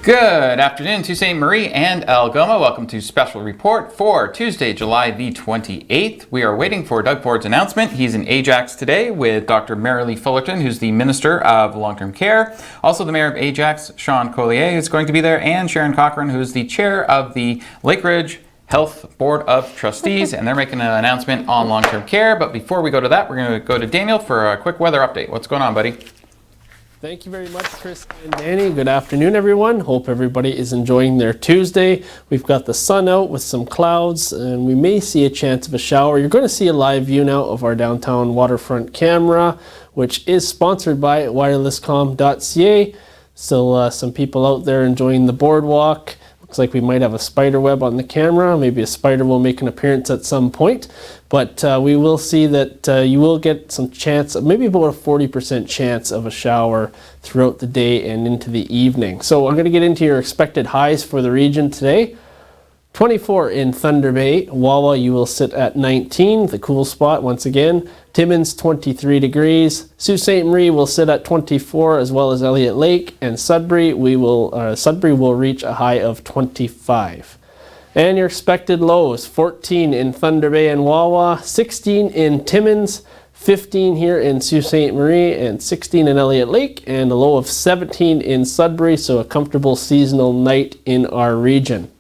Good afternoon to St. Marie and Algoma. Welcome to Special Report for Tuesday, July the 28th. We are waiting for Doug Ford's announcement. He's in Ajax today with Dr. Marilee Fullerton, who's the Minister of Long-Term Care. Also the Mayor of Ajax, Sharon Cochran, is going to be there, and Sharon Cochran, who's the Chair of the Lake Ridge Health Board of Trustees, and they're making an announcement on long-term care. But before we go to that, we're going to go to Daniel for a quick weather update. What's going on, buddy? Thank you very much, Chris and Danny. Good afternoon, everyone. Hope everybody is enjoying their Tuesday. We've got the sun out with some clouds, and we may see a chance of a shower. You're going to see a live view now of our downtown waterfront camera, which is sponsored by wirelesscom.ca. Still some people out there enjoying the boardwalk. Looks like we might have a spider web on the camera. Maybe a spider will make an appearance at some point. But we will see that you will get some chance, maybe about a 40% chance of a shower throughout the day and into the evening. So I'm going to get into your expected highs for the region today. 24 in Thunder Bay. Wawa, you will sit at 19, the cool spot once again. Timmins, 23 degrees. Sault Ste. Marie will sit at 24, as well as Elliott Lake. And Sudbury, Sudbury will reach a high of 25. And your expected lows, 14 in Thunder Bay and Wawa, 16 in Timmins, 15 here in Sault Ste. Marie, and 16 in Elliott Lake, and a low of 17 in Sudbury, so a comfortable seasonal night in our region.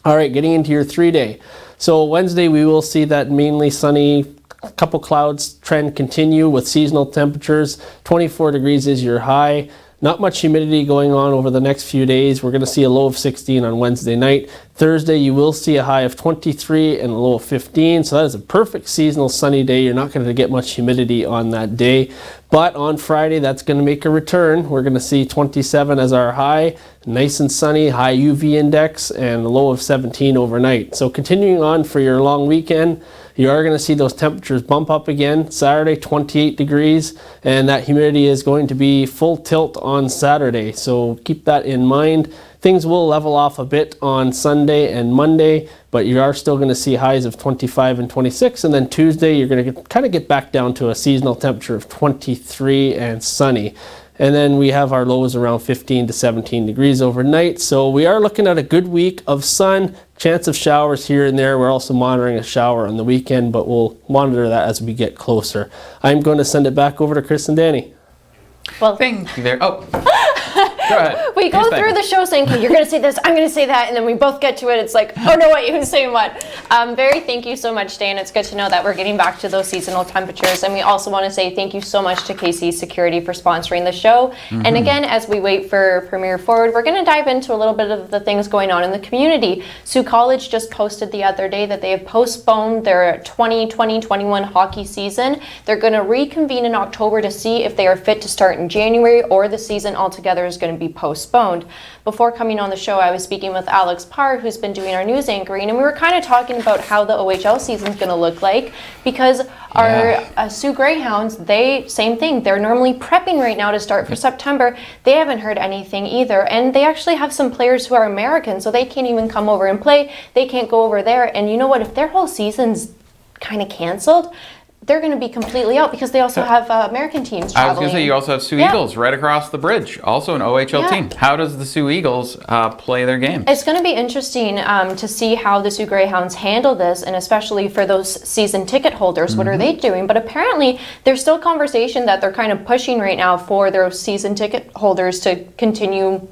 All right, getting into your 3-day. So Wednesday, we will see that mainly sunny, a couple clouds trend continue with seasonal temperatures. 24 degrees is your high. Not much humidity going on over the next few days. We're going to see a low of 16 on Wednesday night. Thursday, you will see a high of 23 and a low of 15. So that is a perfect seasonal sunny day. You're not going to get much humidity on that day. But on Friday, that's going to make a return. We're going to see 27 as our high. Nice and sunny, high UV index, and a low of 17 overnight. So continuing on for your long weekend, you are going to see those temperatures bump up again. Saturday, 28 degrees, and that humidity is going to be full tilt on Saturday. So keep that in mind. Things will level off a bit on Sunday and Monday, but you are still going to see highs of 25 and 26. And then Tuesday, you're going to kind of get back down to a seasonal temperature of 23 and sunny. And then we have our lows around 15 to 17 degrees overnight. So we are looking at a good week of sun, chance of showers here and there. We're also monitoring a shower on the weekend, but we'll monitor that as we get closer. I'm going to send it back over to Chris and Danny. Well, thank you there. Oh, go ahead. We go through the show saying, okay, you're going to say this, I'm going to say that, and then we both get to it. It's like, oh no, wait, who's saying what? Thank you so much, Dan. It's good to know that we're getting back to those seasonal temperatures. And we also want to say thank you so much to KC Security for sponsoring the show. Mm-hmm. And again, as we wait for Premier Forward, we're going to dive into a little bit of the things going on in the community. Sault College just posted the other day that they have postponed their 2020-21 hockey season. They're going to reconvene in October to see if they are fit to start in January, or the season altogether is going to be postponed. Before coming on the show, I was speaking with Alex Parr, who's been doing our news anchoring, and we were kind of talking about how the OHL season is going to look like, because our Sioux Greyhounds, same thing. They're normally prepping right now to start for September. They haven't heard anything either, and they actually have some players who are American, so they can't even come over and play. They can't go over there, and you know what? If their whole season's kind of canceled, they're going to be completely out, because they also have American teams traveling. I was going to say, you also have Sioux Eagles right across the bridge, also an OHL team. How does the Sioux Eagles play their game? It's going to be interesting to see how the Sioux Greyhounds handle this, and especially for those season ticket holders, what are they doing? But apparently, there's still conversation that they're kind of pushing right now for their season ticket holders to continue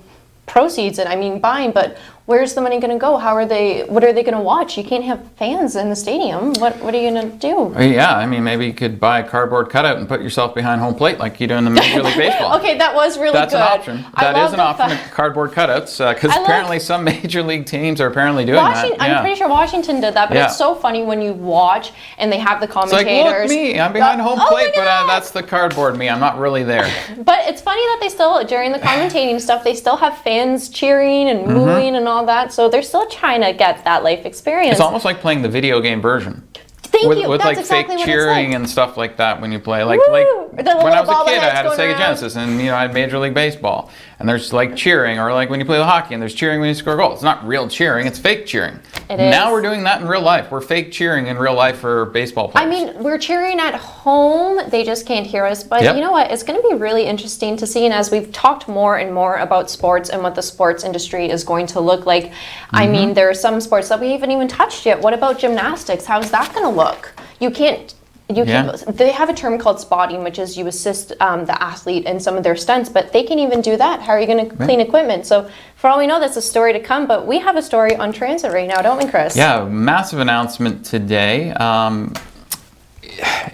proceeds and buying, but where's the money going to go? What are they going to watch? You can't have fans in the stadium. What are you going to do? Yeah, maybe you could buy a cardboard cutout and put yourself behind home plate like you do in the Major League Baseball. Okay, that was really That's good. That's an option. That is an option, cardboard cutouts, because apparently some Major League teams are apparently doing that. I'm pretty sure Washington did that, but it's so funny when you watch and they have the commentators. It's like, look, me, I'm behind home plate, but that's the cardboard me. I'm not really there. But it's funny that they still, during the commentating stuff, they still have fans cheering and mooing and all that, so they're still trying to get that life experience. It's almost like playing the video game version. They Thank with, you. with That's like exactly fake what cheering it's like. and stuff like that when you play. Like Woo! like The little when I was a kid, I bobbleheads had a going Sega around. Genesis, and I had Major League Baseball, and there's like cheering, or like when you play the hockey, and there's cheering when you score a goal. It's not real cheering; it's fake cheering. It is. Now we're doing that in real life. We're fake cheering in real life for baseball players. I mean, we're cheering at home. They just can't hear us. But Yep. you know what? It's going to be really interesting to see. And as we've talked more and more about sports and what the sports industry is going to look like, I mean, there are some sports that we haven't even touched yet. What about gymnastics? How's that going to look? You can't. They have a term called spotting, which is you assist the athlete in some of their stunts, but they can even do that. How are you going to clean equipment? So for all we know, that's a story to come, but we have a story on transit right now, don't we, Chris? Yeah, massive announcement today.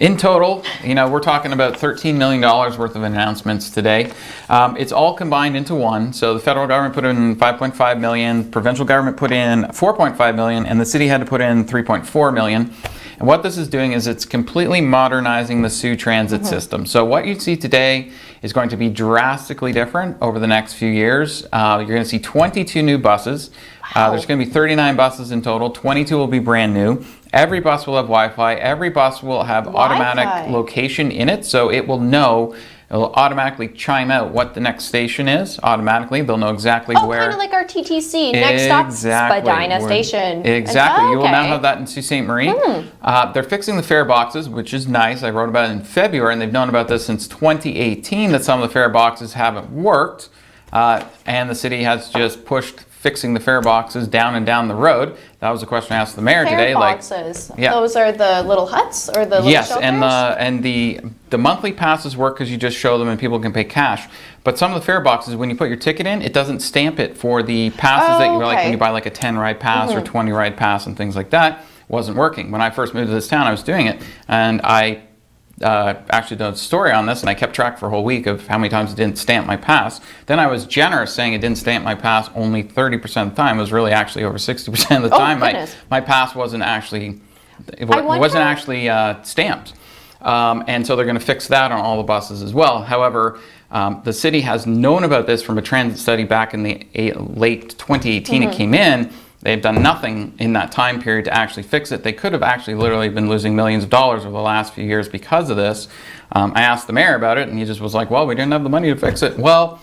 In total, we're talking about $13 million worth of announcements today. It's all combined into one. So the federal government put in $5.5 million, provincial government put in $4.5 million, and the city had to put in $3.4 million. And what this is doing is it's completely modernizing the Sioux transit system. So what you see today is going to be drastically different over the next few years. You're going to see 22 new buses. There's going to be 39 buses in total. 22 will be brand new. Every bus will have Wi-Fi. Every bus will have automatic location in it, so it will know. It'll automatically chime out what the next station is. Automatically, they'll know exactly where. Kind of like our TTC. Next stop, Spadina Station. Exactly. You will now Okay. have that in Sault Ste. Marie. They're fixing the fare boxes, which is nice. I wrote about it in February, and they've known about this since 2018, that some of the fare boxes haven't worked. And the city has just pushed fixing the fare boxes down and down the road. That was a question I asked the mayor today. Boxes. Yeah. Those are the little huts or the little shelters? and the monthly passes work because you just show them and people can pay cash. But some of the fare boxes, when you put your ticket in, it doesn't stamp it for the passes that you like when you buy like a 10 ride pass or 20 ride pass and things like that. Wasn't working. When I first moved to this town, I was doing it, and I actually did a story on this, and I kept track for a whole week of how many times it didn't stamp my pass. Then I was generous saying it didn't stamp my pass only 30% of the time. It was really actually over 60% of the time. My pass wasn't actually stamped. And so they're going to fix that on all the buses as well. However, the city has known about this from a transit study back in the late 2018 it came in. They've done nothing in that time period to actually fix it. They could have actually literally been losing millions of dollars over the last few years because of this. I asked the mayor about it, and he just was like, well, we didn't have the money to fix it. Well,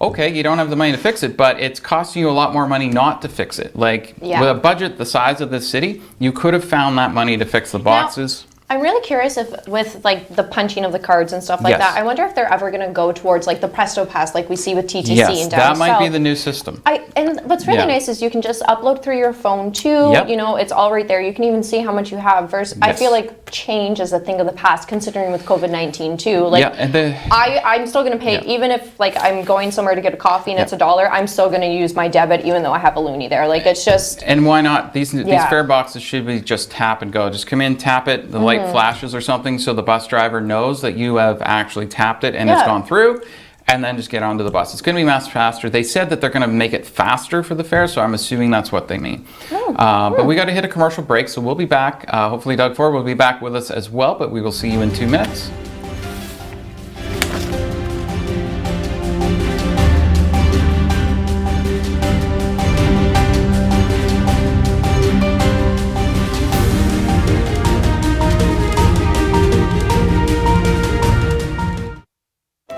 okay, you don't have the money to fix it, but it's costing you a lot more money not to fix it. Like, with a budget the size of this city, you could have found that money to fix the boxes. I'm really curious if with like the punching of the cards and stuff like that, I wonder if they're ever going to go towards like the Presto Pass like we see with TTC and down that might south. be the new system. And what's really nice is you can just upload through your phone too. It's all right there. You can even see how much you have. Versus, I feel like change is a thing of the past, considering with COVID-19 too. Like, I'm still going to pay even if like I'm going somewhere to get a coffee and it's $1. I'm still going to use my debit even though I have a loonie there. Like, it's just. And why not? These fare boxes should be just tap and go. Just come in, tap it. The light flashes or something, so the bus driver knows that you have actually tapped it and it's gone through, and then just get onto the bus. It's going to be much faster. They said that they're going to make it faster for the fare, so I'm assuming that's what they mean. But we got to hit a commercial break, so we'll be back. Hopefully Doug Ford will be back with us as well, but we will see you in 2 minutes.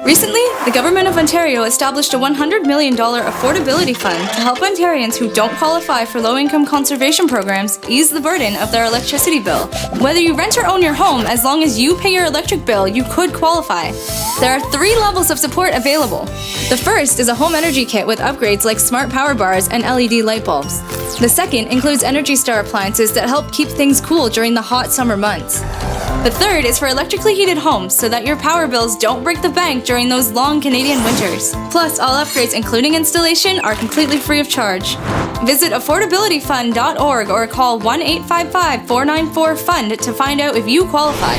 Recently, the Government of Ontario established a $100 million Affordability Fund to help Ontarians who don't qualify for low-income conservation programs ease the burden of their electricity bill. Whether you rent or own your home, as long as you pay your electric bill, you could qualify. There are 3 levels of support available. The first is a home energy kit with upgrades like smart power bars and LED light bulbs. The second includes Energy Star appliances that help keep things cool during the hot summer months. The third is for electrically heated homes so that your power bills don't break the bank during those long Canadian winters. Plus, all upgrades, including installation, are completely free of charge. Visit affordabilityfund.org or call 1-855-494-FUND to find out if you qualify.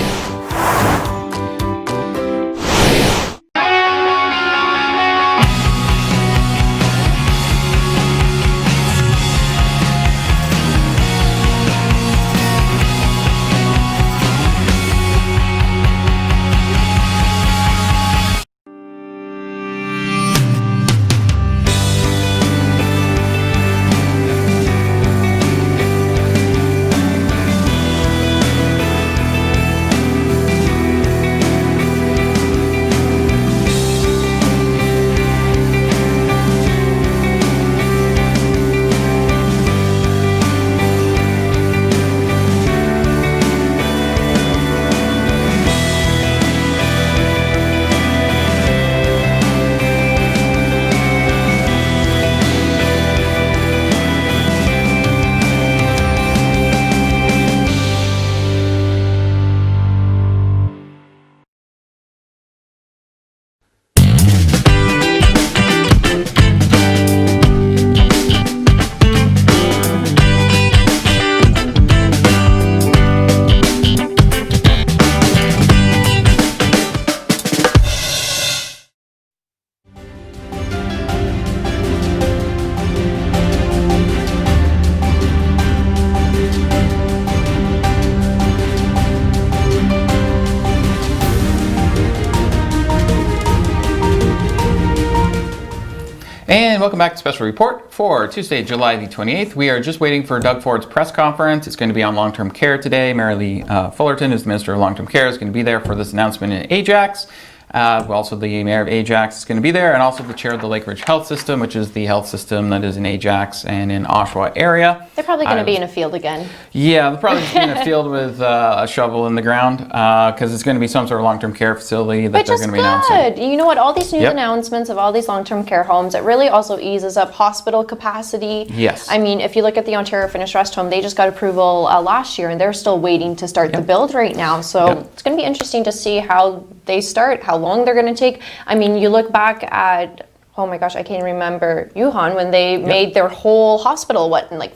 And welcome back to Special Report for Tuesday, July the 28th. We are just waiting for Doug Ford's press conference. It's going to be on long-term care today. Mary Fullerton, who's the Minister of Long-Term Care, is going to be there for this announcement in Ajax. Also, the Mayor of Ajax is going to be there, and also the Chair of the Lake Ridge Health System, which is the health system that is in Ajax and in Oshawa area. They're probably going to be in a field again. Yeah, they'll probably be in a field with a shovel in the ground because it's going to be some sort of long-term care facility that they're going to be announcing. Which is good. You know what? All these new announcements of all these long-term care homes, it really also eases up hospital capacity. Yes. I mean, if you look at the Ontario Finished Rest Home, they just got approval last year, and they're still waiting to start the build right now. So it's going to be interesting to see how they start, how long they're going to take. I mean, you look back at, oh my gosh, I can't remember, Wuhan, when they made their whole hospital, in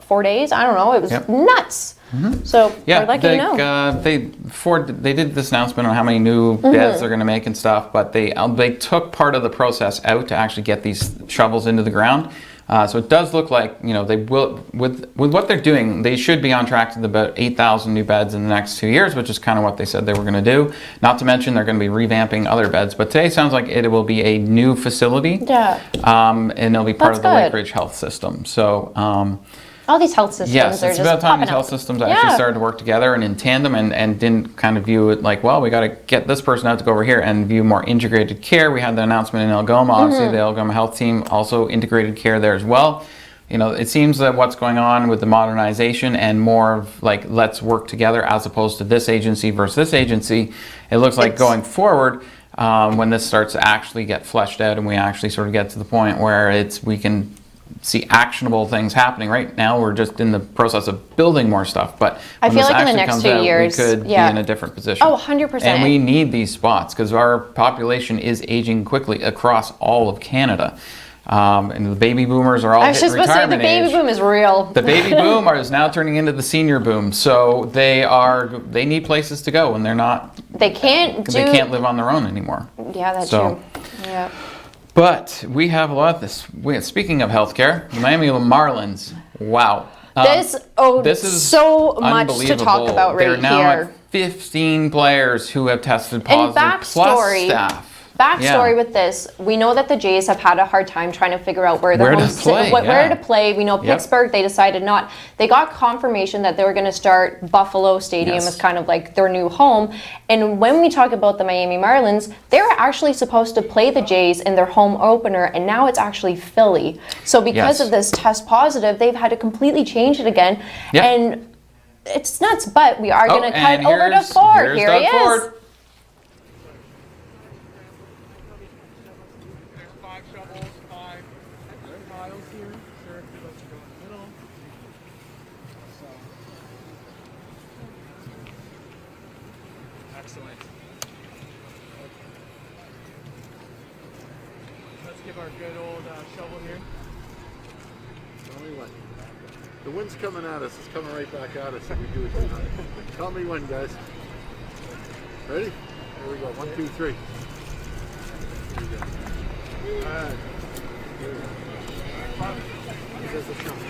4 days? I don't know. It was nuts. So we're lucky to know. They did this announcement on how many new beds they're going to make and stuff, but they took part of the process out to actually get these shovels into the ground. So it does look like, you know, they will, with what they're doing, they should be on track to about 8,000 new beds in the next 2 years, which is kind of what they said they were going to do. Not to mention they're going to be revamping other beds. But today sounds like it will be a new facility. Yeah. And it'll be part of the Lake Ridge Health System. So. All these health systems are just it's about time these health systems actually started to work together and in tandem and didn't kind of view it like, well, we got to get this person out to go over here and view more integrated care. We had the announcement in Algoma. Obviously, the Algoma Health Team also integrated care there as well. You know, it seems that what's going on with the modernization and more of like, let's work together as opposed to this agency versus this agency. It looks like going forward, when this starts to actually get fleshed out and we actually sort of get to the point where we can see actionable things happening. Right now we're just in the process of building more stuff, but I feel like in the next 2 years we could be in a different position. Oh, 100%. And we need these spots because our population is aging quickly across all of Canada. And the baby boomers are all hitting retirement age. I was just supposed to say the baby boom is real. The baby boom is now turning into the senior boom. So they need places to go and they can't live on their own anymore. Yeah, that's true. Yeah. But we have a lot of this. Speaking of healthcare, the Miami Marlins. Wow. This is so much to talk about right here. They're now at 15 players who have tested positive, plus staff. Backstory with this, we know that the Jays have had a hard time trying to figure out where to play. We know Pittsburgh, they decided not. They got confirmation that they were going to start Buffalo Stadium as kind of like their new home. And when we talk about the Miami Marlins, they were actually supposed to play the Jays in their home opener, and now it's actually Philly. So because of this test positive, they've had to completely change it again. And it's nuts, but we are going to cut over to Ford. Here he is. Excellent. Let's give our good old shovel here. Tell me when. The wind's coming at us. It's coming right back at us if we do it too high. Tell me when, guys. Ready? Here we go. 1, 2, 3. Here we go. All right. Here we go. This is coming.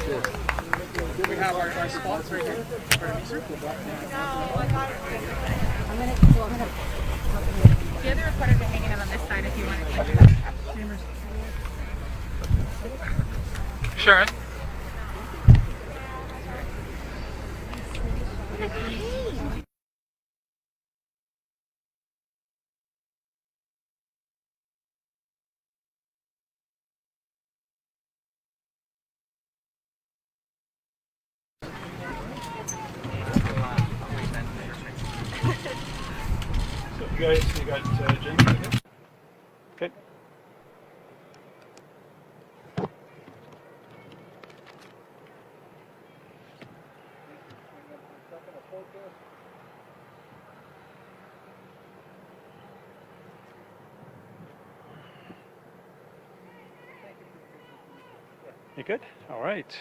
Cheers. We have our spots right here. The other reporters are hanging out on this side if you want to take it. Sharon? You got James? Okay. You good? All right.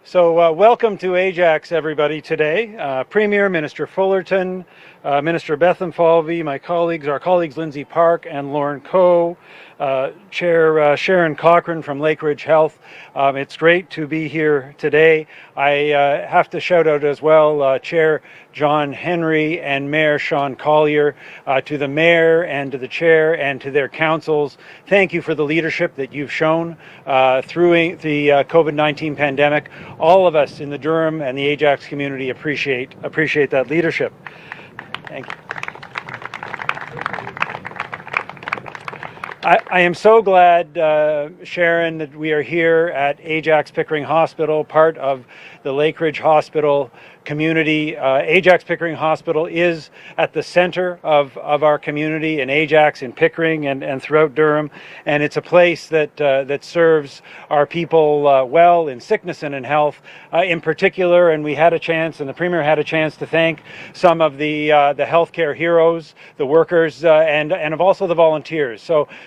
So welcome to Ajax, everybody, today. Premier, Minister Fullerton, Minister Bethan Falvey, our colleagues Lindsay Park and Lauren Coe, Chair Sharon Cochran from Lakeridge Health. It's great to be here today. I have to shout out as well Chair John Henry and Mayor Sean Collier, to the Mayor and to the Chair and to their councils. Thank you for the leadership that you've shown through the COVID-19 pandemic. All of us in the Durham and the Ajax community appreciate that leadership. Thank you. I am so glad, Sharon, that we are here at Ajax Pickering Hospital, part of the Lakeridge Hospital community. Ajax Pickering Hospital is at the center of our community in Ajax, in Pickering, and throughout Durham. And it's a place that serves our people well in sickness and in health in particular. And we had a chance, and the Premier had a chance to thank some of the healthcare heroes, the workers, and of also the volunteers.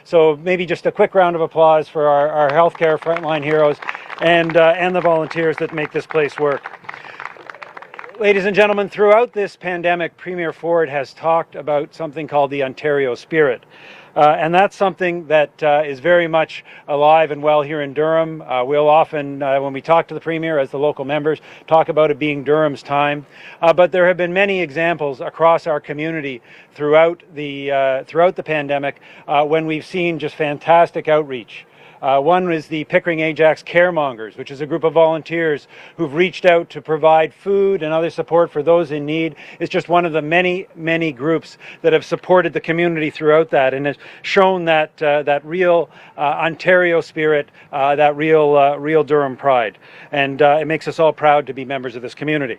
So maybe just a quick round of applause for our healthcare frontline heroes and the volunteers that make this place work. Ladies and gentlemen, throughout this pandemic, Premier Ford has talked about something called the Ontario spirit. And that's something that is very much alive and well here in Durham. We'll often, when we talk to the Premier as the local members, talk about it being Durham's time. But there have been many examples across our community throughout the pandemic when we've seen just fantastic outreach. One is the Pickering Ajax Caremongers, which is a group of volunteers who've reached out to provide food and other support for those in need. It's just one of the many, many groups that have supported the community throughout that and has shown that real Ontario spirit, that real Durham pride. And it makes us all proud to be members of this community.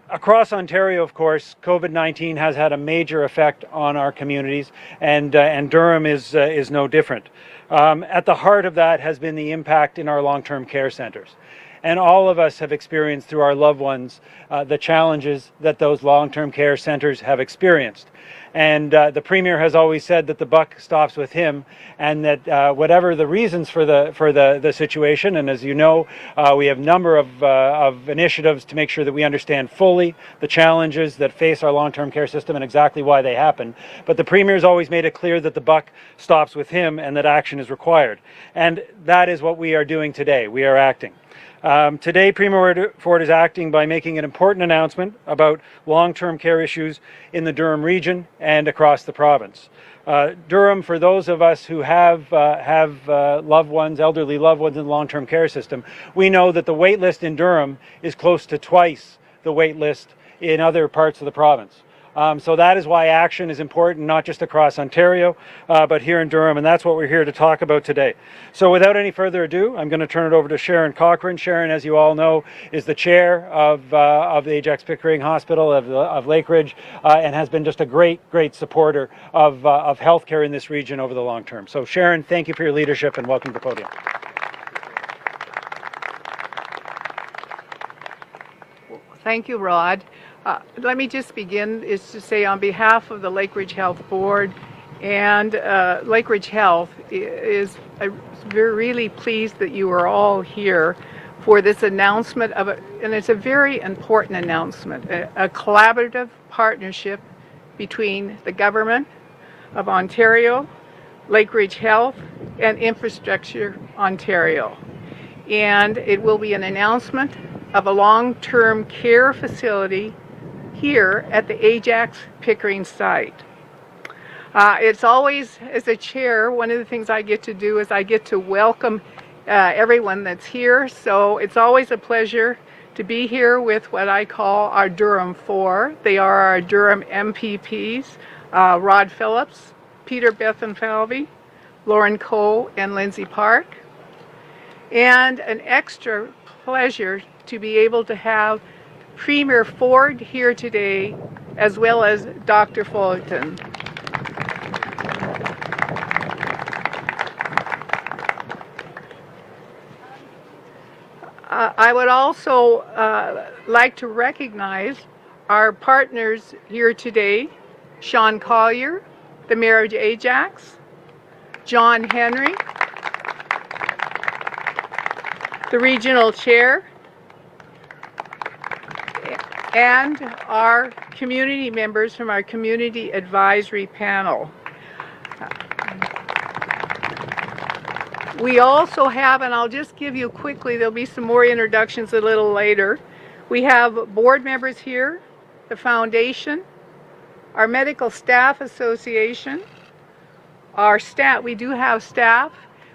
Across Ontario, of course, COVID-19 has had a major effect on our communities, and Durham is no different. At the heart of that has been the impact in our long-term care centres. And all of us have experienced through our loved ones the challenges that those long-term care centres have experienced. And the Premier has always said that the buck stops with him, and that whatever the reasons for the situation, and as you know, we have a number of initiatives to make sure that we understand fully the challenges that face our long-term care system and exactly why they happen. But the Premier has always made it clear that the buck stops with him and that action is required. And that is what we are doing today. We are acting. Today, Premier Ford is acting by making an important announcement about long-term care issues in the Durham region and across the province. Durham, for those of us who have loved ones, elderly loved ones in the long-term care system, we know that the wait list in Durham is close to twice the wait list in other parts of the province. So that is why action is important, not just across Ontario, but here in Durham, and that's what we're here to talk about today. So without any further ado, I'm going to turn it over to Sharon Cochran. Sharon, as you all know, is the chair of the Ajax Pickering Hospital of Lakeridge, and has been just a great supporter of healthcare in this region over the long term. So Sharon, thank you for your leadership and welcome to the podium. Thank you, Rod. Let me just begin is to say on behalf of the Lakeridge Health Board and Lakeridge Health is really pleased that you are all here for this announcement and it's a very important announcement, a collaborative partnership between the government of Ontario, Lakeridge Health, and Infrastructure Ontario. And it will be an announcement of a long-term care facility here at the Ajax Pickering site. It's always, as a chair, one of the things I get to do is I get to welcome everyone that's here. So it's always a pleasure to be here with what I call our Durham Four. They are our Durham MPPs, Rod Phillips, Peter Bethan-Falvey, Lauren Coe, and Lindsay Park. And an extra pleasure to be able to have Premier Ford here today, as well as Dr. Fullerton. I would also like to recognize our partners here today, Sean Collier, the Mayor of Ajax, John Henry, the regional chair, and our community members from our community advisory panel. We also have, and I'll just give you quickly, there'll be some more introductions a little later. We have board members here, the foundation, our medical staff association, our staff, we do have staff.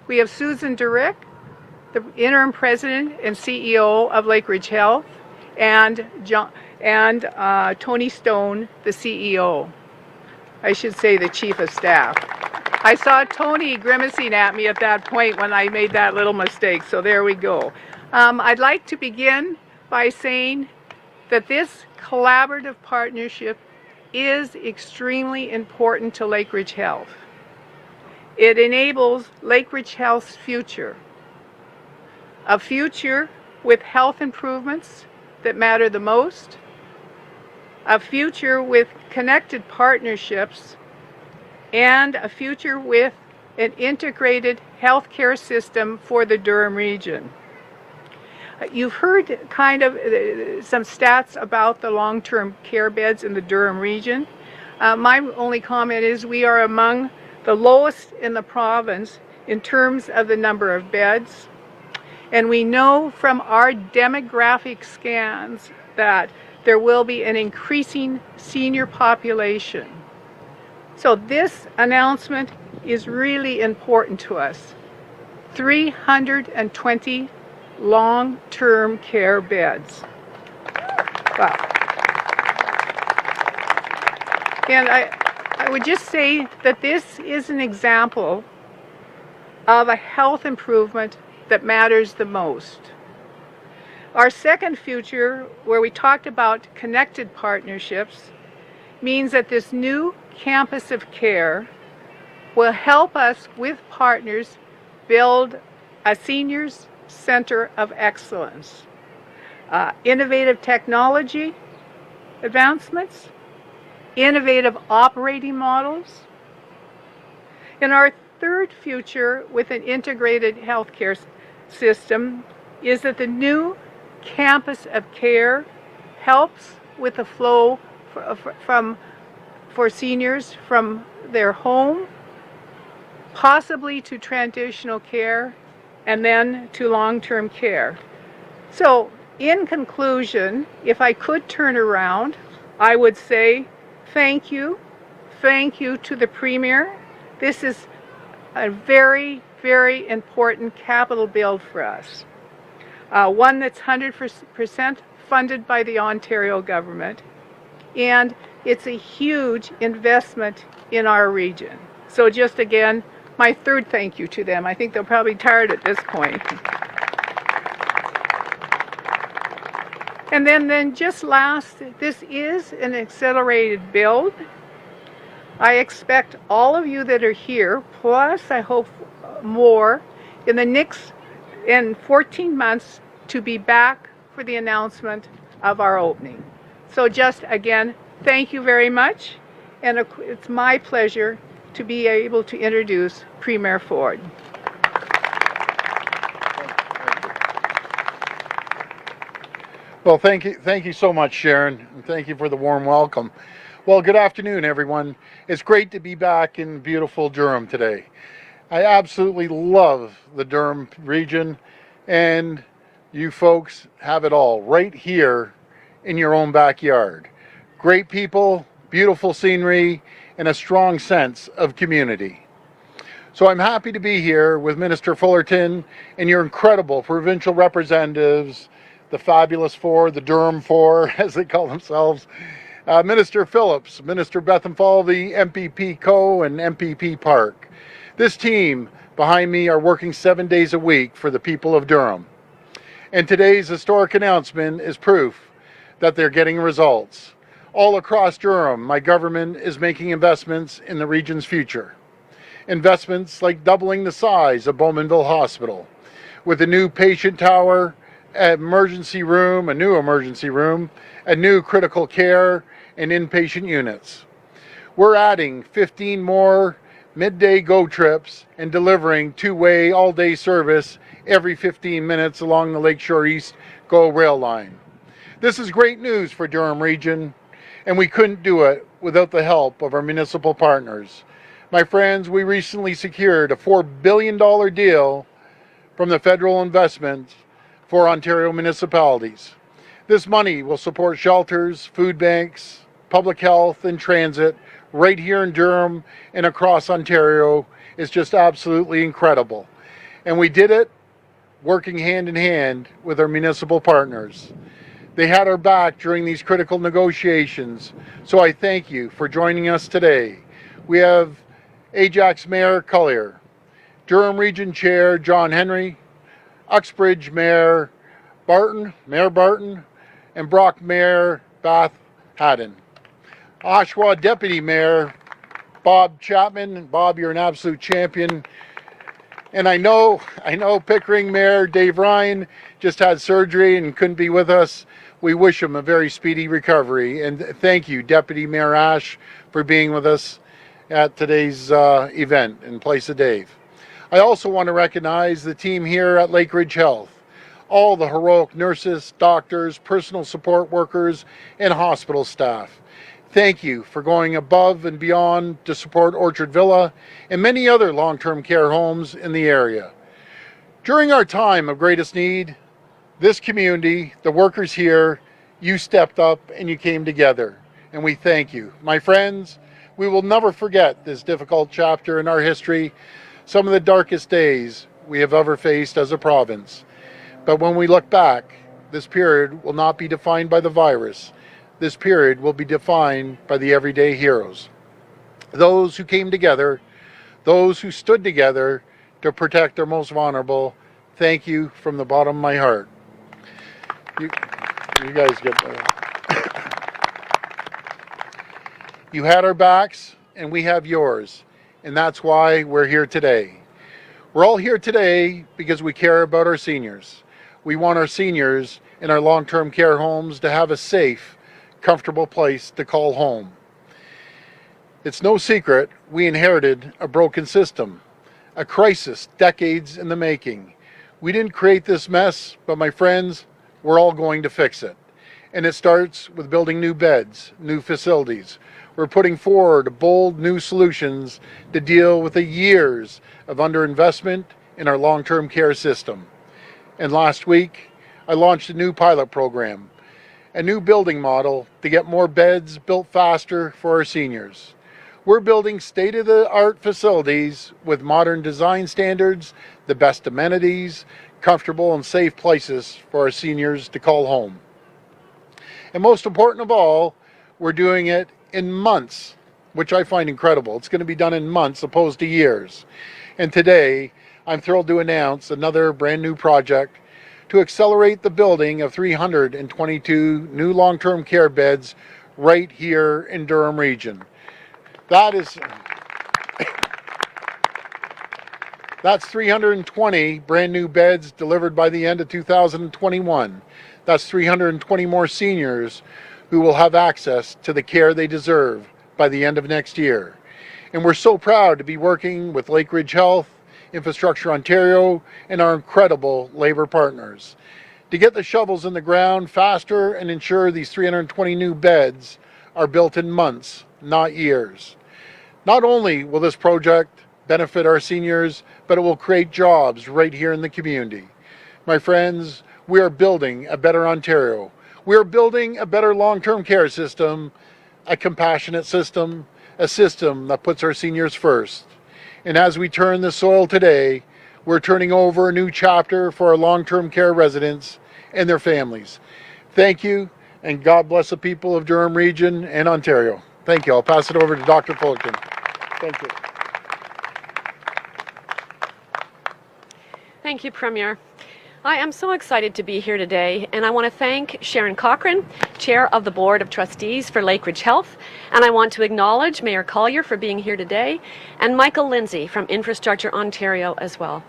We have Susan Durick, the interim president and CEO of Lakeridge Health, and Tony Stone, the CEO. I should say the chief of staff. I saw Tony grimacing at me at that point when I made that little mistake, so there we go. I'd like to begin by saying that this collaborative partnership is extremely important to Lakeridge Health. It enables Lakeridge Health's future, a future with health improvements that matter the most, a future with connected partnerships, and a future with an integrated healthcare system for the Durham region. You've heard kind of some stats about the long-term care beds in the Durham region. My only comment is we are among the lowest in the province in terms of the number of beds. And we know from our demographic scans that there will be an increasing senior population. So this announcement is really important to us. 320 long-term care beds. Wow. And I would just say that this is an example of a health improvement that matters the most. Our second future, where we talked about connected partnerships, means that this new campus of care will help us with partners build a seniors center of excellence. Innovative technology advancements, innovative operating models. And our third future with an integrated healthcare system is that the new campus of care helps with the flow for seniors from their home, possibly to transitional care, and then to long-term care. So in conclusion, if I could turn around, I would say thank you to the Premier. This is a very, very important capital build for us. One that's 100% funded by the Ontario government, and it's a huge investment in our region. So just again, my third thank you to them. I think they're probably tired at this point. And then just last, this is an accelerated build. I expect all of you that are here, plus I hope more, in the next 14 months to be back for the announcement of our opening. So just again, thank you very much, and it's my pleasure to be able to introduce Premier Ford. Well, thank you so much, Sharon, and thank you for the warm welcome. Well, good afternoon, everyone. It's great to be back in beautiful Durham today. I absolutely love the Durham region, and you folks have it all right here in your own backyard. Great people, beautiful scenery, and a strong sense of community. So I'm happy to be here with Minister Fullerton and your incredible provincial representatives, the fabulous four, the Durham four, as they call themselves, Minister Phillips, Minister Bethenfalvey, MPP Coe, and MPP Park. This team behind me are working 7 days a week for the people of Durham. And today's historic announcement is proof that they're getting results. All across Durham, my government is making investments in the region's future. Investments like doubling the size of Bowmanville Hospital, with a new patient tower, a new emergency room, a new critical care, and inpatient units. We're adding 15 more midday GO trips and delivering two-way all-day service every 15 minutes along the Lakeshore East GO rail line. This is great news for Durham Region, and we couldn't do it without the help of our municipal partners. My friends, we recently secured a $4 billion deal from the federal investment for Ontario municipalities. This money will support shelters, food banks, public health, and transit right here in Durham and across Ontario. It's just absolutely incredible. And we did it working hand in hand with our municipal partners. They had our back during these critical negotiations, so I thank you for joining us today. We have Ajax Mayor Collier, Durham Region Chair John Henry, Uxbridge Mayor Barton, and Brock Mayor Bath Haddon. Oshawa Deputy Mayor Bob Chapman. Bob, you're an absolute champion. And I know Pickering Mayor Dave Ryan just had surgery and couldn't be with us. We wish him a very speedy recovery. And thank you, Deputy Mayor Ash, for being with us at today's event in place of Dave. I also want to recognize the team here at Lakeridge Health, all the heroic nurses, doctors, personal support workers, and hospital staff. Thank you for going above and beyond to support Orchard Villa and many other long-term care homes in the area. During our time of greatest need, this community, the workers here, you stepped up and you came together, and we thank you. My friends, we will never forget this difficult chapter in our history, some of the darkest days we have ever faced as a province. But when we look back, this period will not be defined by the virus. This period will be defined by the everyday heroes. Those who came together, those who stood together to protect our most vulnerable. Thank you from the bottom of my heart. You guys get You had our backs and we have yours, and that's why we're here today. We're all here today because we care about our seniors. We want our seniors in our long-term care homes to have a safe, comfortable place to call home. It's no secret we inherited a broken system, a crisis decades in the making. We didn't create this mess, but my friends, we're all going to fix it. And it starts with building new beds, new facilities. We're putting forward bold new solutions to deal with the years of underinvestment in our long-term care system. And last week, I launched a new pilot program, a new building model to get more beds built faster for our seniors. We're building state-of-the-art facilities with modern design standards, the best amenities, comfortable and safe places for our seniors to call home. And most important of all, we're doing it in months, which I find incredible. It's going to be done in months opposed to years. And today, I'm thrilled to announce another brand new project to accelerate the building of 322 new long-term care beds right here in Durham Region. That's 320 brand new beds delivered by the end of 2021. That's 320 more seniors who will have access to the care they deserve by the end of next year. And we're so proud to be working with Lakeridge Health, Infrastructure Ontario, and our incredible labor partners to get the shovels in the ground faster and ensure these 320 new beds are built in months, not years. Not only will this project benefit our seniors, but it will create jobs right here in the community. My friends, we are building a better Ontario. We are building a better long-term care system, a compassionate system, a system that puts our seniors first. And as we turn the soil today, we're turning over a new chapter for our long-term care residents and their families. Thank you, and God bless the people of Durham Region and Ontario. Thank you. I'll pass it over to Dr. Fullerton. Thank you. Thank you, Premier. I am so excited to be here today, and I want to thank Sharon Cochran, Chair of the Board of Trustees for Lakeridge Health, and I want to acknowledge Mayor Collier for being here today, and Michael Lindsay from Infrastructure Ontario as well.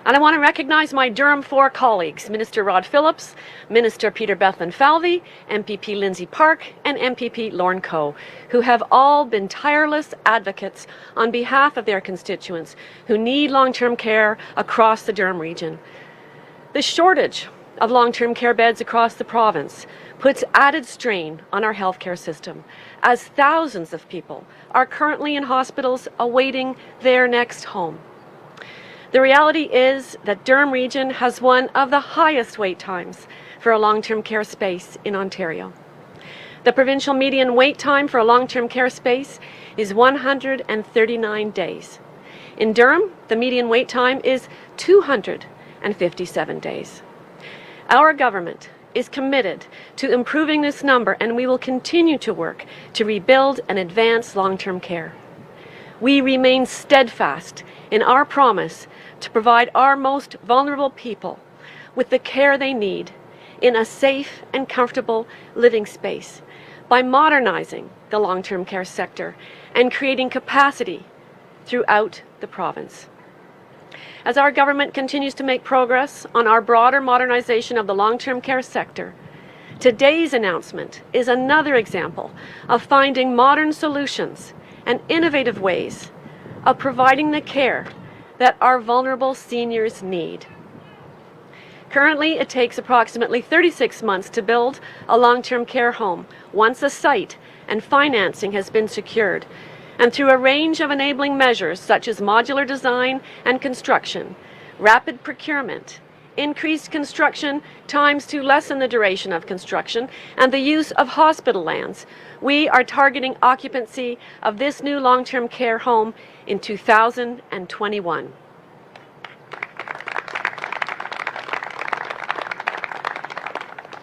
And I want to recognize my Durham 4 colleagues, Minister Rod Phillips, Minister Peter Bethlin-Falvey, MPP Lindsay Park, and MPP Lorne Coe, who have all been tireless advocates on behalf of their constituents who need long-term care across the Durham region. The shortage of long-term care beds across the province puts added strain on our healthcare system, as thousands of people are currently in hospitals awaiting their next home. The reality is that Durham Region has one of the highest wait times for a long-term care space in Ontario. The provincial median wait time for a long-term care space is 139 days. In Durham, the median wait time is 257 days. Our government is committed to improving this number, and we will continue to work to rebuild and advance long-term care. We remain steadfast in our promise to provide our most vulnerable people with the care they need in a safe and comfortable living space by modernizing the long-term care sector and creating capacity throughout the province. As our government continues to make progress on our broader modernization of the long-term care sector, today's announcement is another example of finding modern solutions and innovative ways of providing the care that our vulnerable seniors need. Currently, it takes approximately 36 months to build a long-term care home once a site and financing has been secured. And through a range of enabling measures such as modular design and construction, rapid procurement, increased construction times to lessen the duration of construction, and the use of hospital lands, we are targeting occupancy of this new long-term care home in 2021.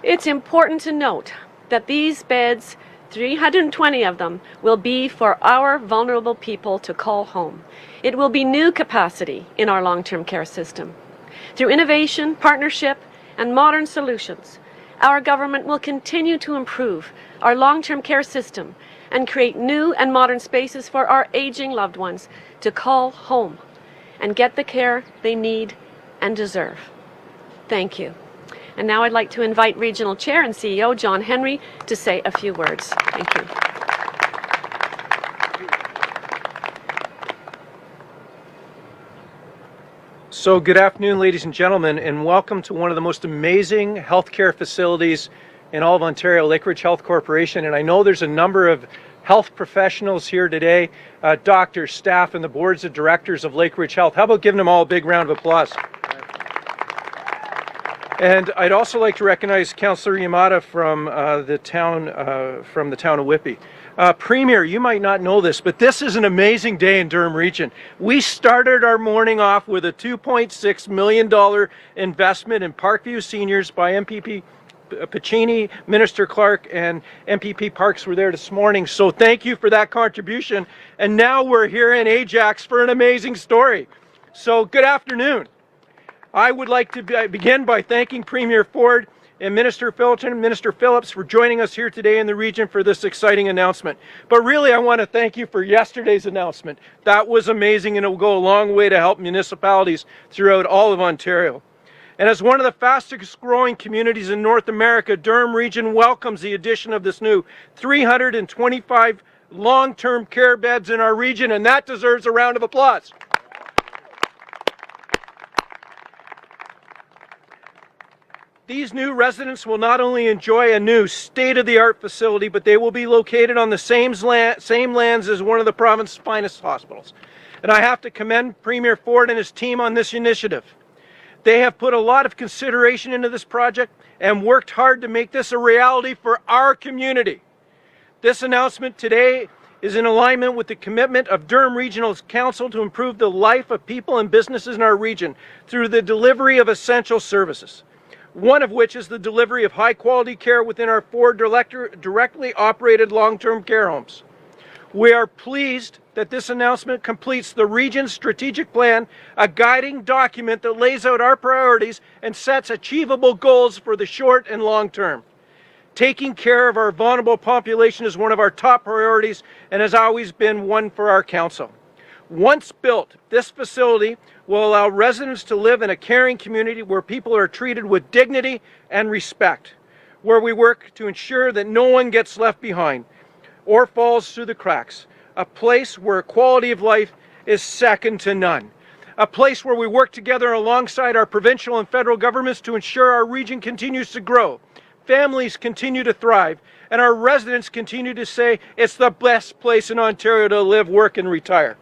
It's important to note that these beds, 320 of them, will be for our vulnerable people to call home. It will be new capacity in our long-term care system. Through innovation, partnership, and modern solutions, our government will continue to improve our long-term care system and create new and modern spaces for our aging loved ones to call home and get the care they need and deserve. Thank you. And now I'd like to invite Regional Chair and CEO John Henry to say a few words. Thank you. So good afternoon, ladies and gentlemen, and welcome to one of the most amazing healthcare facilities in all of Ontario, Lakeridge Health Corporation. And I know there's a number of health professionals here today, doctors, staff, and the boards of directors of Lakeridge Health. How about giving them all a big round of applause? And I'd also like to recognize Councillor Yamada from the town of Whitby. Premier, you might not know this, but this is an amazing day in Durham Region. We started our morning off with a $2.6 million investment in Parkview Seniors by MPP Piccini, Minister Clark, and MPP Parks were there this morning. So thank you for that contribution. And now we're here in Ajax for an amazing story. So good afternoon. I would like to begin by thanking Premier Ford and Minister Fullerton and Minister Phillips for joining us here today in the region for this exciting announcement. But really, I want to thank you for yesterday's announcement. That was amazing, and it will go a long way to help municipalities throughout all of Ontario. And as one of the fastest growing communities in North America, Durham Region welcomes the addition of this new 325 long-term care beds in our region, and that deserves a round of applause. These new residents will not only enjoy a new state-of-the-art facility, but they will be located on the same lands as one of the province's finest hospitals. And I have to commend Premier Ford and his team on this initiative. They have put a lot of consideration into this project and worked hard to make this a reality for our community. This announcement today is in alignment with the commitment of Durham Regional Council to improve the life of people and businesses in our region through the delivery of essential services. One of which is the delivery of high-quality care within our 4 directly operated long-term care homes. We are pleased that this announcement completes the region's strategic plan, a guiding document that lays out our priorities and sets achievable goals for the short and long term. Taking care of our vulnerable population is one of our top priorities and has always been one for our council. Once built, this facility will allow residents to live in a caring community where people are treated with dignity and respect, where we work to ensure that no one gets left behind or falls through the cracks, a place where quality of life is second to none. a place where we work together alongside our provincial and federal governments to ensure our region continues to grow, families continue to thrive, and our residents continue to say it's the best place in Ontario to live, work, and retire.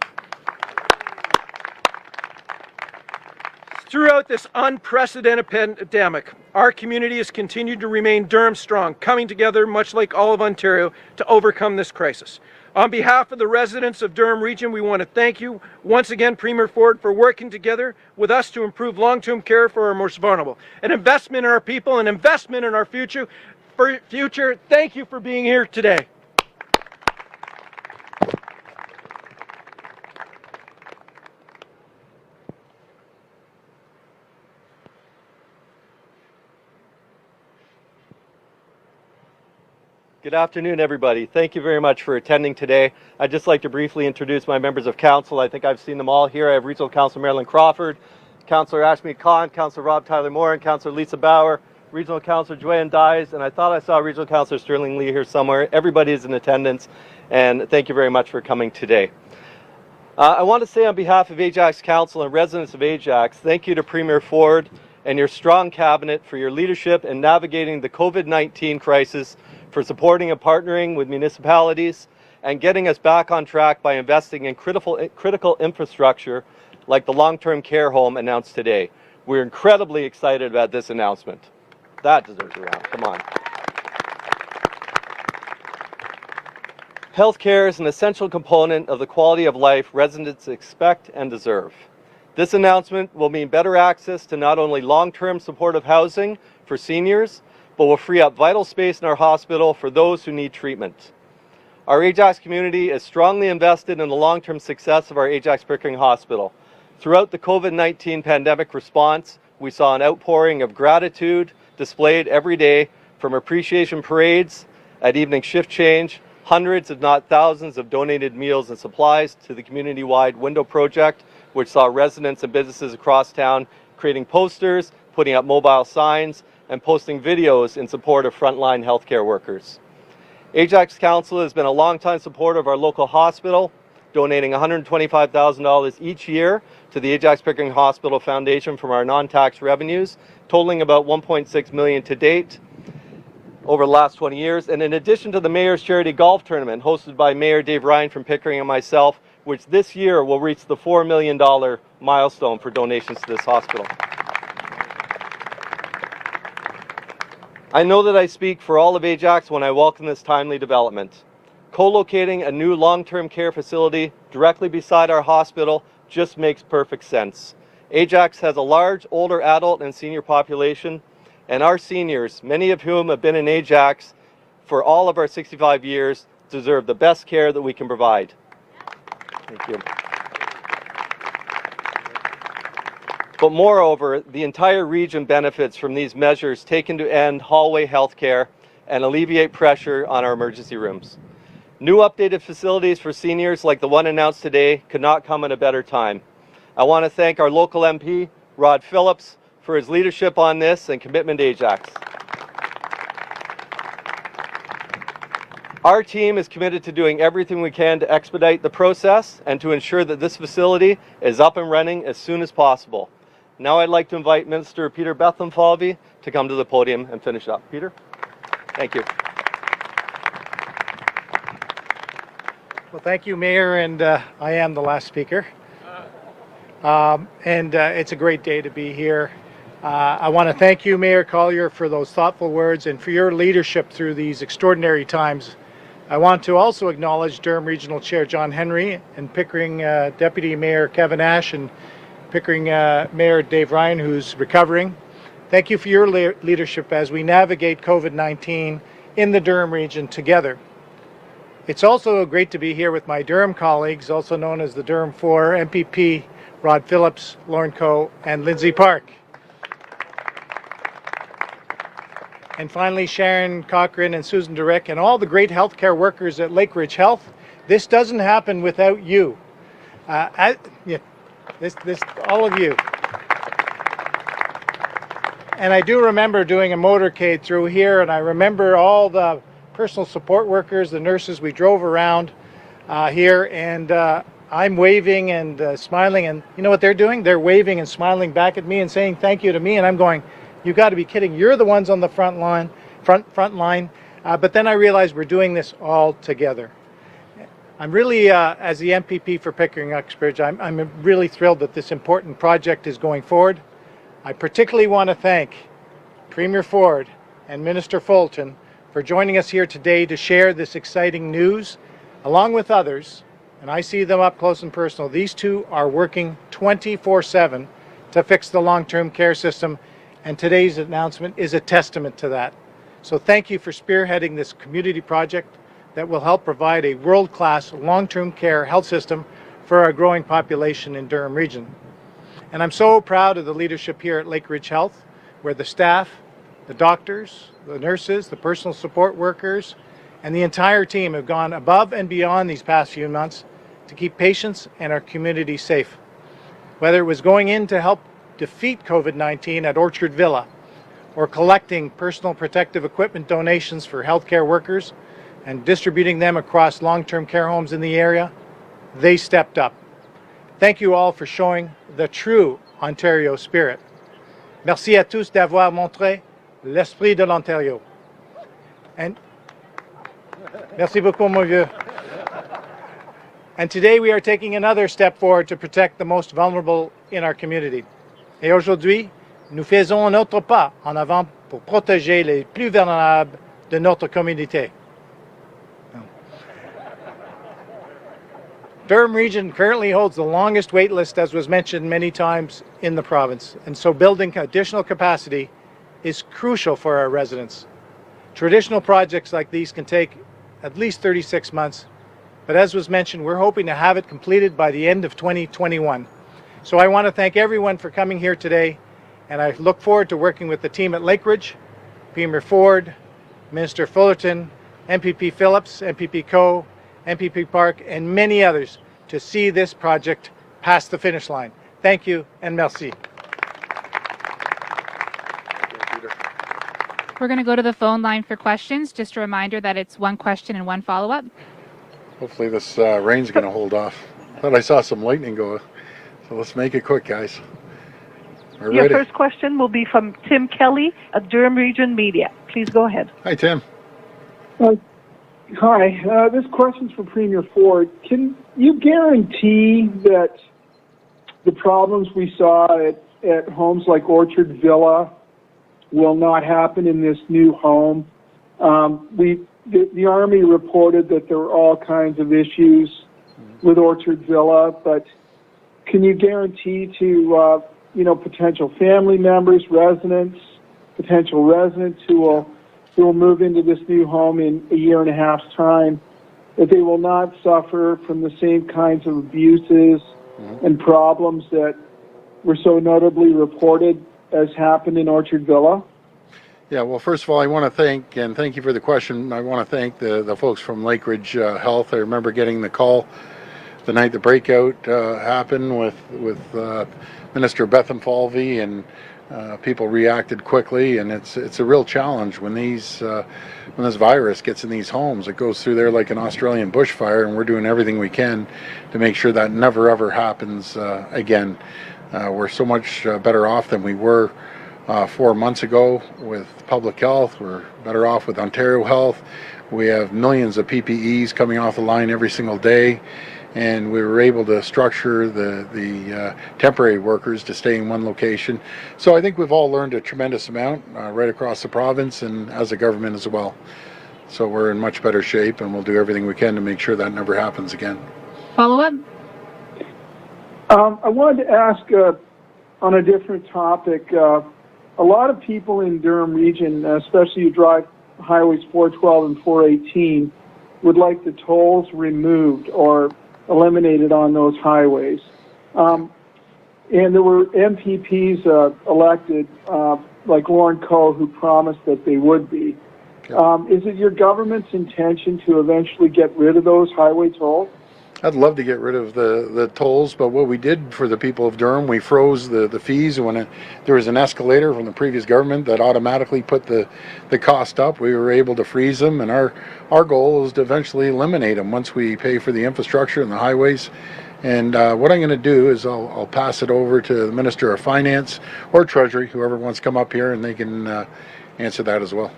Throughout this unprecedented pandemic, our community has continued to remain Durham strong, coming together much like all of Ontario to overcome this crisis. On behalf of the residents of Durham Region, we want to thank you once again, Premier Ford, for working together with us to improve long-term care for our most vulnerable. An investment in our people, an investment in our future. Thank you for being here today. Good afternoon, everybody. Thank you very much for attending today. I'd just like to briefly introduce my members of council. I think I've seen them all here. I have Regional Councillor Marilyn Crawford, Councillor Ashmead Khan, Councillor Rob Tyler Moore, and Councillor Lisa Bauer, Regional Councillor Joanne Dyes, and I thought I saw Regional Councillor Sterling Lee here somewhere. Everybody is in attendance, and thank you very much for coming today. I want to say on behalf of Ajax Council and residents of Ajax, thank you to Premier Ford and your strong cabinet for your leadership in navigating the COVID-19 crisis, for supporting and partnering with municipalities, and getting us back on track by investing in critical infrastructure like the long-term care home announced today. We're incredibly excited about this announcement. That deserves a round. Come on. Healthcare is an essential component of the quality of life residents expect and deserve. This announcement will mean better access to not only long-term supportive housing for seniors, but will free up vital space in our hospital for those who need treatment. Our Ajax community is strongly invested in the long-term success of our Ajax Pickering Hospital. Throughout the COVID-19 pandemic response, we saw an outpouring of gratitude displayed every day, from appreciation parades at evening shift change, hundreds if not thousands of donated meals and supplies, to the community-wide window project, which saw residents and businesses across town creating posters, putting up mobile signs, and posting videos in support of frontline healthcare workers. Ajax Council has been a longtime supporter of our local hospital, donating $125,000 each year to the Ajax Pickering Hospital Foundation from our non-tax revenues, totaling about $1.6 million to date over the last 20 years. And in addition to the Mayor's Charity Golf Tournament, hosted by Mayor Dave Ryan from Pickering and myself, which this year will reach the $4 million milestone for donations to this hospital. I know that I speak for all of Ajax when I welcome this timely development. Co-locating a new long-term care facility directly beside our hospital just makes perfect sense. Ajax has a large older adult and senior population, and our seniors, many of whom have been in Ajax for all of our 65 years, deserve the best care that we can provide. Thank you. But moreover, the entire region benefits from these measures taken to end hallway healthcare and alleviate pressure on our emergency rooms. New updated facilities for seniors like the one announced today could not come at a better time. I want to thank our local MP, Rod Phillips, for his leadership on this and commitment to Ajax. Our team is committed to doing everything we can to expedite the process and to ensure that this facility is up and running as soon as possible. Now I'd like to invite Minister Peter Bethlenfalvy to come to the podium and finish up. Peter? Thank you. Well, thank you, Mayor, and I am the last speaker. It's a great day to be here. I want to thank you, Mayor Collier, for those thoughtful words and for your leadership through these extraordinary times. I want to also acknowledge Durham Regional Chair John Henry and Pickering Deputy Mayor Kevin Ash and Pickering Mayor Dave Ryan, who's recovering. Thank you for your leadership as we navigate COVID-19 in the Durham region together. It's also great to be here with my Durham colleagues, also known as the Durham Four, MPP Rod Phillips, Lauren Coe, and Lindsay Park. And finally, Sharon Cochran and Susan Durick and all the great healthcare workers at Lakeridge Health. This doesn't happen without you. All of you. And I do remember doing a motorcade through here, and I remember all the personal support workers, the nurses. We drove around here, and I'm waving and smiling, and you know what they're doing? They're waving and smiling back at me and saying thank you to me, and I'm going, you got to be kidding. You're the ones on the front line. But then I realized we're doing this all together. I'm really, as the MPP for Pickering Uxbridge, I'm really thrilled that this important project is going forward. I particularly want to thank Premier Ford and Minister Fulton for joining us here today to share this exciting news, along with others, and I see them up close and personal. These two are working 24/7 to fix the long-term care system, and today's announcement is a testament to that. So thank you for spearheading this community project that will help provide a world-class long-term care health system for our growing population in Durham region. And I'm so proud of the leadership here at Lake Ridge Health, where the staff, the doctors, the nurses, the personal support workers, and the entire team have gone above and beyond these past few months to keep patients and our community safe. Whether it was going in to help defeat COVID-19 at Orchard Villa, or collecting personal protective equipment donations for healthcare workers and distributing them across long-term care homes in the area, they stepped up. Thank you all for showing the true Ontario spirit. Merci à tous d'avoir montré l'esprit de l'Ontario. And merci beaucoup, mon vieux. And today we are taking another step forward to protect the most vulnerable in our community. Et aujourd'hui, nous faisons un autre pas en avant pour protéger les plus vulnérables de notre communauté. Durham region currently holds the longest wait list, as was mentioned many times, in the province, and so building additional capacity is crucial for our residents. Traditional projects like these can take at least 36 months, but as was mentioned, we're hoping to have it completed by the end of 2021. So I want to thank everyone for coming here today, and I look forward to working with the team at Lake Ridge, Premier Ford, Minister Fullerton, MPP Phillips, MPP Coe, MPP Park, and many others to see this project past the finish line. Thank you and merci. We're going to go to the phone line for questions. Just a reminder that it's one question and one follow-up. Hopefully this rain's going to hold off. Thought I saw some lightning go, so let's make it quick, guys. We're Your ready. first question will be from Tim Kelly of Durham Region Media. Please go ahead. Hi, Tim. Hi, this question's for Premier Ford. Can you guarantee that the problems we saw at homes like Orchard Villa will not happen in this new home? The Army reported that there were all kinds of issues with Orchard Villa, but can you guarantee to potential family members, potential residents who will move into this new home in a year and a half's time, that they will not suffer from the same kinds of abuses and problems that were so notably reported as happened in Orchard Villa? Yeah, well, first of all, I want to thank you for the question. I want to thank the folks from Lake Ridge Health. I remember getting the call the night the breakout happened with Minister Bethan Falvey, and people reacted quickly, and it's a real challenge when this virus gets in these homes. It goes through there like an Australian bushfire, and we're doing everything we can to make sure that never ever happens again. We're so much better off than we were 4 months ago with public health. We're better off with Ontario Health. We have millions of PPEs coming off the line every single day, and we were able to structure the temporary workers to stay in one location. So I think we've all learned a tremendous amount right across the province and as a government as well. So we're in much better shape, and we'll do everything we can to make sure that never happens again. Follow-up? I wanted to ask on a different topic. A lot of people in Durham region, especially who drive highways 412 and 418, would like the tolls removed or eliminated on those highways. And there were MPPs elected, like Lauren Coe, who promised that they would be. Is it your government's intention to eventually get rid of those highway tolls? I'd love to get rid of the tolls, but what we did for the people of Durham, we froze the fees. When there was an escalator from the previous government that automatically put the cost up, we were able to freeze them, and our goal is to eventually eliminate them once we pay for the infrastructure and the highways And what I'm going to do is I'll pass it over to the Minister of Finance or Treasury, whoever wants to come up here, and they can answer that as well.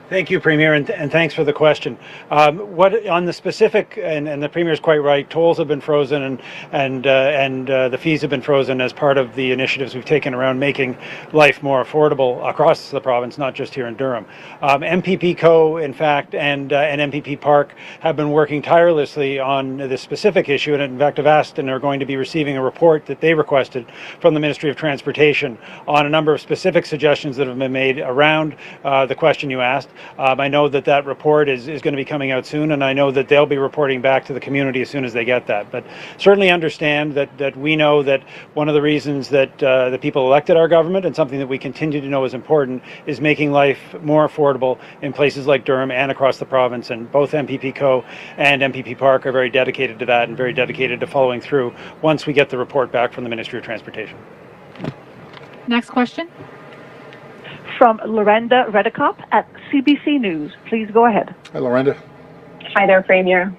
Thank you, Premier, and thanks for the question. What on the specific, and the Premier is quite right. Tolls have been frozen, and the fees have been frozen as part of the initiatives we've taken around making life more affordable across the province, not just here in Durham. MPP Co, in fact, and MPP Park have been working tirelessly on this specific issue, and in fact have asked and are going to be receiving a report that they requested from the Ministry of Transportation on a number of specific suggestions that have been made around the question you asked. I know that report is going to be coming out soon, and I know that they'll be reporting back to the community as soon as they get that. But certainly understand that we know that one of the reasons that the people elected our government, and something that we continue to know is important, is making life more affordable in places like Durham and across the province. And both MPP Co and MPP Park are very dedicated to that and very dedicated to following through once we get the report back from the Ministry of Transportation. Next question. From Lorenda Redekop at CBC News. Please go ahead. Hi, Lorenda. Hi there, Premier.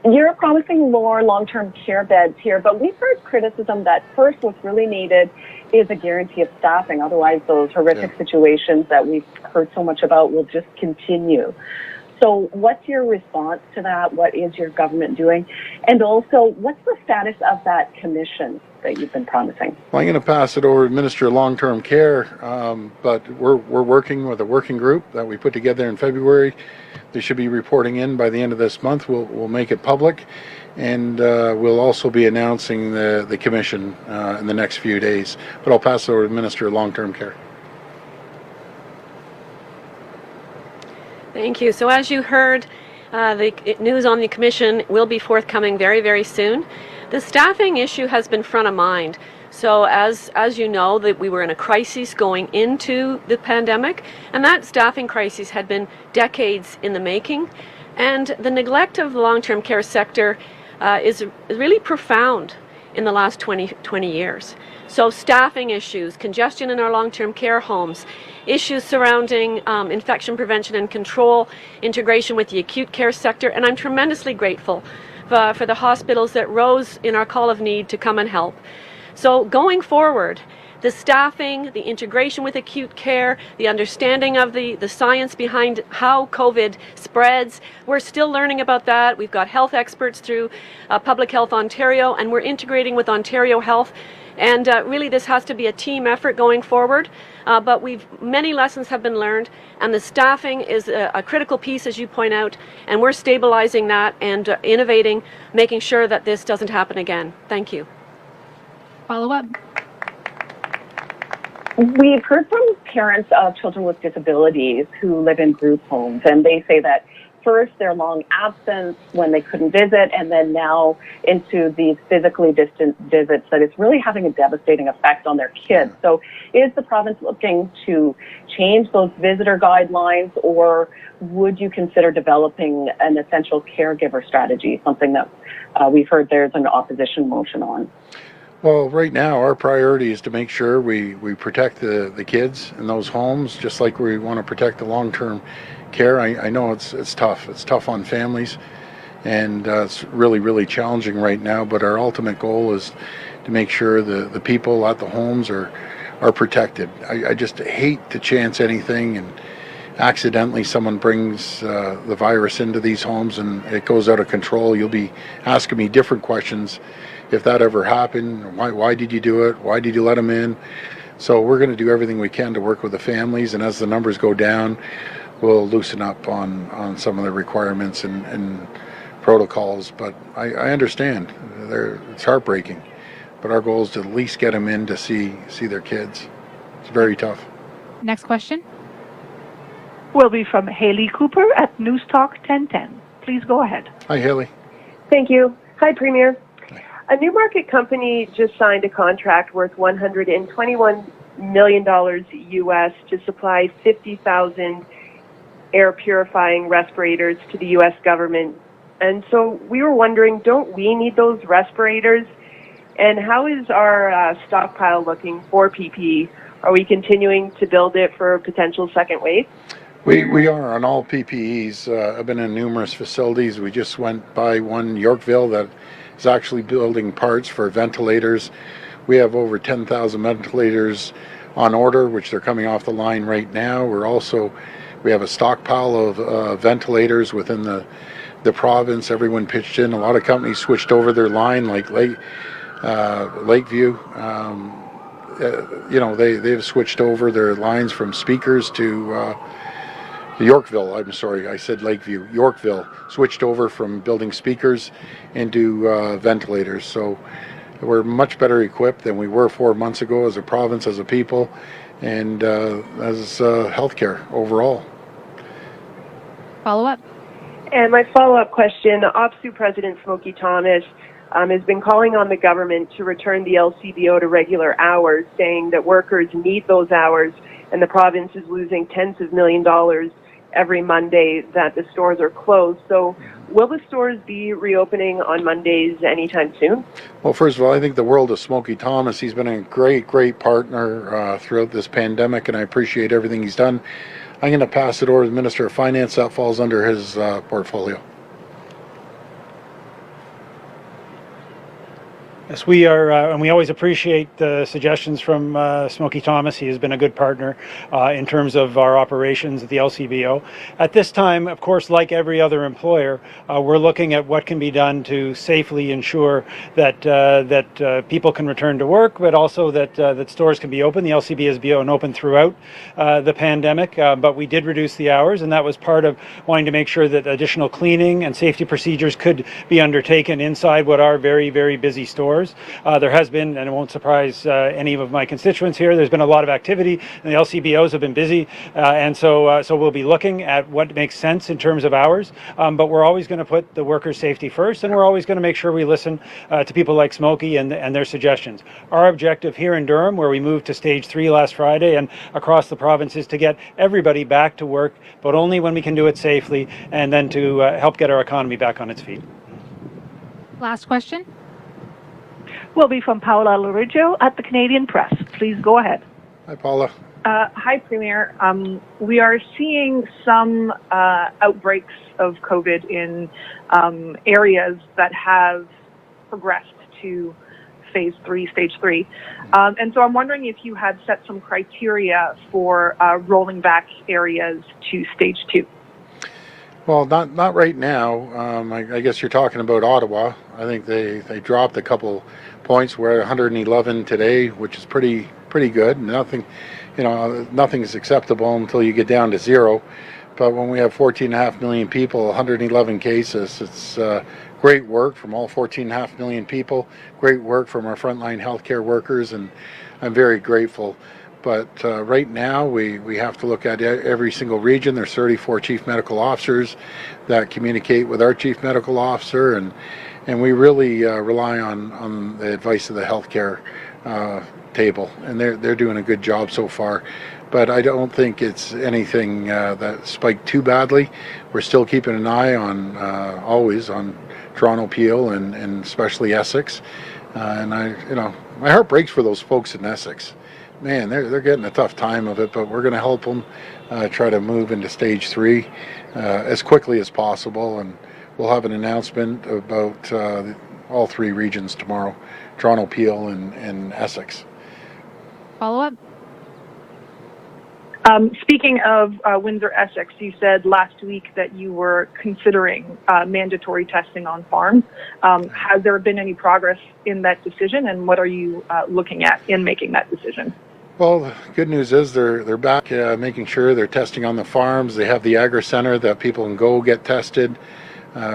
You're promising more long-term care beds here, but we've heard criticism that first what's really needed is a guarantee of staffing. Otherwise, those horrific situations that we've heard so much about will just continue. So what's your response to that? What is your government doing? And also, what's the status of that commission that you've been promising? Well, I'm going to pass it over to Minister of Long-Term Care, but we're working with a working group that we put together in February. They should be reporting in by the end of this month. We'll make it public, and we'll also be announcing the commission in the next few days. But I'll pass it over to the Minister of Long-Term Care. Thank you. So as you heard, the news on the commission will be forthcoming very, very soon. The staffing issue has been front of mind. So as you know, that we were in a crisis going into the pandemic, and that staffing crisis had been decades in the making. And the neglect of the long-term care sector is really profound in the last 20 years. So staffing issues, congestion in our long-term care homes, issues surrounding infection prevention and control, integration with the acute care sector, and I'm tremendously grateful for the hospitals that rose in our call of need to come and help. So going forward, the staffing, the integration with acute care, the understanding of the science behind how COVID spreads, we're still learning about that. We've got health experts through Public Health Ontario, and we're integrating with Ontario Health. And really this has to be a team effort going forward, but many lessons have been learned, and the staffing is a critical piece, as you point out, and we're stabilizing that and innovating, making sure that this doesn't happen again. Thank you. Follow up. We've heard from parents of children with disabilities who live in group homes, and they say that first their long absence when they couldn't visit, and then now into these physically distant visits, that it's really having a devastating effect on their kids. So is the province looking to change those visitor guidelines, or would you consider developing an essential caregiver strategy, something that we've heard there's an opposition motion on? Well, right now our priority is to make sure we protect the kids in those homes, just like we want to protect the long-term care. I know it's tough. It's tough on families, and it's really, really challenging right now, but our ultimate goal is to make sure the people at the homes are protected. I just hate to chance anything and accidentally someone brings the virus into these homes and it goes out of control. You'll be asking me different questions if that ever happened. Why did you do it? Why did you let them in? So we're going to do everything we can to work with the families, and as the numbers go down, we'll loosen up on some of the requirements and protocols. But I understand it's heartbreaking, but our goal is to at least get them in to see their kids. It's very tough. Next question. Will be from Haley Cooper at News Talk 1010. Please go ahead. Hi, Haley. Thank you. Hi, Premier. A Newmarket company just signed a contract worth $121 million U.S. to supply 50,000 air purifying respirators to the U.S. government. And so we were wondering, don't we need those respirators? And how is our stockpile looking for PPE? Are we continuing to build it for a potential second wave? We are on all PPEs. I've been in numerous facilities. We just went by one, Yorkville, that is actually building parts for ventilators. We have over 10,000 ventilators on order, which they're coming off the line right now. We have a stockpile of ventilators within the province. Everyone pitched in. A lot of companies switched over their line, like Lakeview. They've switched over their lines from speakers to Yorkville. I'm sorry, I said Lakeview. Yorkville switched over from building speakers into ventilators. So we're much better equipped than we were 4 months ago as a province, as a people, and as healthcare overall. Follow up. And my follow-up question, OPSU President Smokey Thomas has been calling on the government to return the LCBO to regular hours, saying that workers need those hours, and the province is losing tens of millions of dollars every Monday that the stores are closed. So will the stores be reopening on Mondays anytime soon? Well, first of all, I think the world of Smokey Thomas. He's been a great partner throughout this pandemic, and I appreciate everything he's done. I'm going to pass it over to the Minister of Finance. That falls under his portfolio. Yes, we are, and we always appreciate the suggestions from Smokey Thomas. He has been a good partner in terms of our operations at the LCBO. At this time, of course, like every other employer, we're looking at what can be done to safely ensure that people can return to work, but also that stores can be open. The LCBO has been open throughout the pandemic, but we did reduce the hours, and that was part of wanting to make sure that additional cleaning and safety procedures could be undertaken inside what are very, very busy stores. There has been, and it won't surprise any of my constituents here, there's been a lot of activity, and the LCBOs have been busy, and so we'll be looking at what makes sense in terms of hours, but we're always going to put the workers' safety first, and we're always going to make sure we listen to people like Smokey and their suggestions. Our objective here in Durham, where we moved to stage 3 last Friday, and across the province, is to get everybody back to work, but only when we can do it safely, and then to help get our economy back on its feet. Last question. Will be from Paula Loriggio at the Canadian Press. Please go ahead. Hi, Paula. Hi, Premier. We are seeing some outbreaks of COVID in areas that have progressed to phase 3, stage 3. And so I'm wondering if you had set some criteria for rolling back areas to stage 2. Well, not right now. I guess you're talking about Ottawa. I think they dropped a couple points. We're at 111 today, which is pretty good. Nothing's acceptable until you get down to 0. But when we have 14.5 million people, 111 cases, it's great work from all 14.5 million people. Great work from our frontline healthcare workers, and I'm very grateful. But right now, we have to look at every single region. There's 34 chief medical officers that communicate with our chief medical officer, and we really rely on the advice of the healthcare table, and they're doing a good job so far. But I don't think it's anything that spiked too badly. We're still keeping an eye on always on Toronto, Peel, and especially Essex. And my heart breaks for those folks in Essex. Man, they're getting a tough time of it, but we're going to help them try to move into stage 3 as quickly as possible, and we'll have an announcement about all 3 regions tomorrow: Toronto, Peel, and Essex. Follow up. Speaking of Windsor Essex, you said last week that you were considering mandatory testing on farms. Has there been any progress in that decision, and what are you looking at in making that decision? Well, the good news is they're back making sure they're testing on the farms. They have the Agri Center that people can go get tested.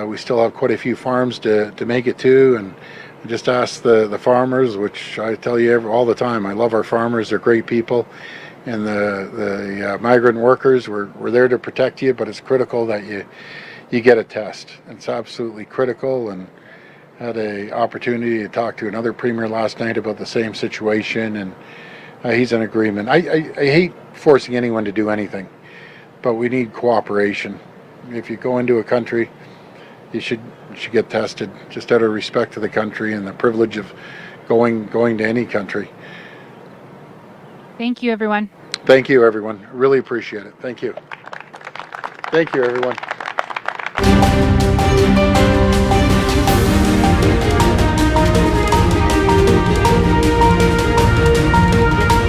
We still have quite a few farms to make it to, and I just ask the farmers, which I tell you all the time, I love our farmers, they're great people. And the migrant workers, we're there to protect you, but it's critical that you get a test. It's absolutely critical, and had an opportunity to talk to another premier last night about the same situation, and he's in agreement. I hate forcing anyone to do anything, but we need cooperation. If you go into a country, you should get tested, just out of respect to the country and the privilege of going to any country. Thank you, everyone. Thank you, everyone. Really appreciate it. Thank you. Thank you, everyone.